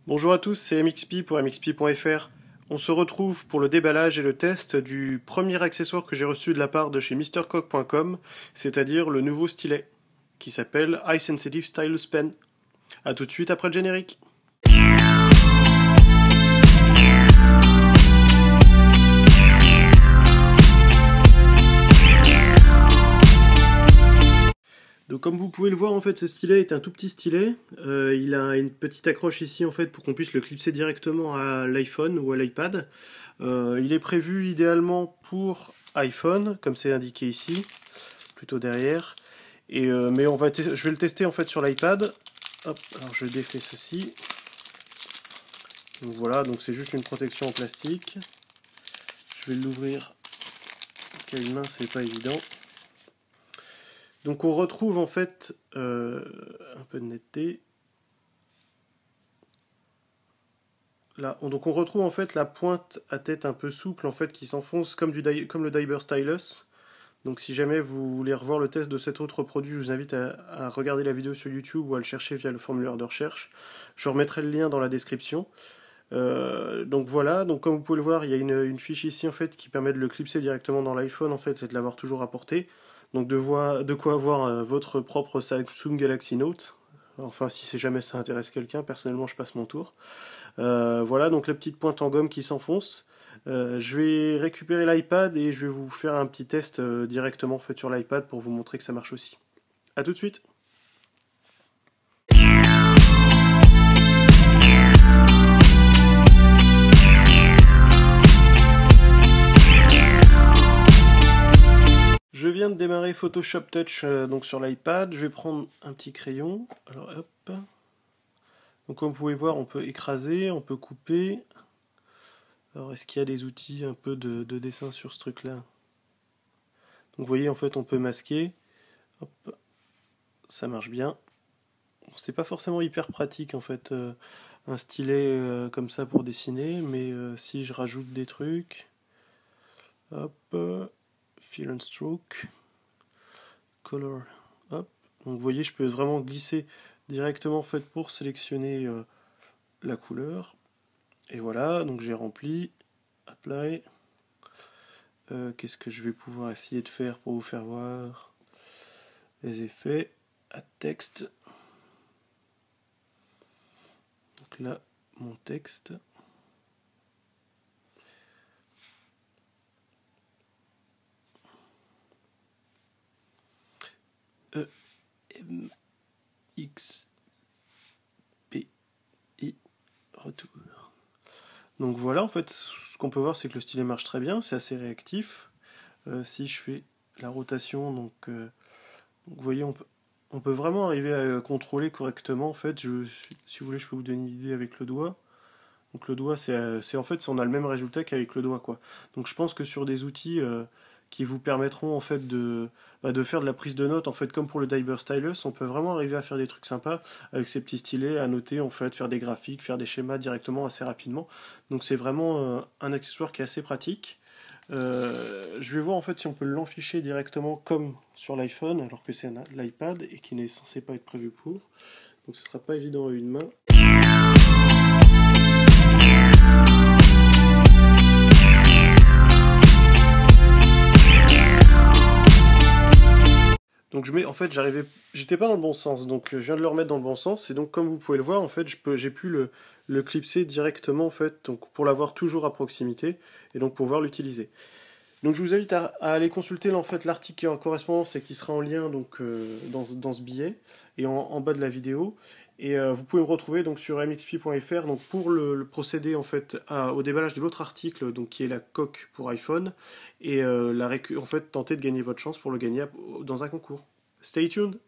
Bonjour à tous, c'est MXP pour MXP.fr. On se retrouve pour le déballage et le test du premier accessoire que j'ai reçu de la part de chez MrCock.com, c'est-à-dire le nouveau stylet, qui s'appelle Eye Sensitive Stylus Pen. A tout de suite après le générique. Donc comme vous pouvez le voir, en fait, ce stylet est un tout petit stylet. Il a une petite accroche ici, en fait, pour qu'on puisse le clipser directement à l'iPhone ou à l'iPad. Il est prévu idéalement pour iPhone, comme c'est indiqué ici, plutôt derrière. Mais je vais le tester en fait sur l'iPad. Hop, alors je défais ceci. Donc voilà, donc c'est juste une protection en plastique. Je vais l'ouvrir. Avec une main, c'est pas évident. Donc on retrouve en fait un peu de netteté. Là, donc on retrouve en fait la pointe à tête un peu souple en fait qui s'enfonce comme le Diber Stylus. Donc si jamais vous voulez revoir le test de cet autre produit, je vous invite à regarder la vidéo sur YouTube ou à le chercher via le formulaire de recherche. Je remettrai le lien dans la description. Donc voilà, donc comme vous pouvez le voir, il y a une fiche ici en fait qui permet de le clipser directement dans l'iPhone en fait et de l'avoir toujours à portée. Donc de quoi avoir votre propre Samsung Galaxy Note. Enfin si jamais ça intéresse quelqu'un, personnellement je passe mon tour. Voilà, donc la petite pointe en gomme qui s'enfonce. Je vais récupérer l'iPad et je vais vous faire un petit test directement fait sur l'iPad pour vous montrer que ça marche aussi. A tout de suite. Je viens de démarrer Photoshop Touch donc sur l'iPad. Je vais prendre un petit crayon. Alors hop. Donc comme vous pouvez voir, on peut écraser, on peut couper. Alors est-ce qu'il y a des outils un peu de dessin sur ce truc-là? Donc vous voyez, en fait, on peut masquer. Hop. Ça marche bien. C'est pas forcément hyper pratique en fait, un stylet comme ça pour dessiner, mais si je rajoute des trucs, hop, fill and stroke, color, hop, donc vous voyez, je peux vraiment glisser directement en fait pour sélectionner la couleur, et voilà, donc j'ai rempli, apply. Qu'est-ce que je vais pouvoir essayer de faire pour vous faire voir les effets, add text. Donc là, mon texte. E-M-X-P-I retour. Donc voilà, en fait, ce qu'on peut voir, c'est que le stylet marche très bien, c'est assez réactif. Si je fais la rotation, donc vous voyez, on peut vraiment arriver à contrôler correctement. En fait, si vous voulez, je peux vous donner une idée avec le doigt. Donc le doigt, en fait, on a le même résultat qu'avec le doigt, quoi. Donc je pense que sur des outils qui vous permettront en fait de faire de la prise de notes, en fait, comme pour le Diber Stylus, on peut vraiment arriver à faire des trucs sympas avec ces petits stylets, à noter, en fait, faire des graphiques, faire des schémas directement assez rapidement. Donc c'est vraiment un accessoire qui est assez pratique. Je vais voir en fait si on peut l'enficher directement comme sur l'iPhone, alors que c'est l'iPad et qui n'est censé pas être prévu pour. Donc ce sera pas évident à une main. Donc en fait, j'étais pas dans le bon sens, donc je viens de le remettre dans le bon sens, et donc comme vous pouvez le voir, en fait, j'ai pu le clipser directement, en fait, donc pour l'avoir toujours à proximité, et donc pouvoir l'utiliser. Donc je vous invite à aller consulter en fait l'article qui est en correspondance et qui sera en lien donc dans ce billet et en bas de la vidéo. Et vous pouvez me retrouver donc sur mxp.fr donc pour le procéder en fait au déballage de l'autre article donc qui est la coque pour iPhone et en fait tenter de gagner votre chance pour le gagner dans un concours. Stay tuned.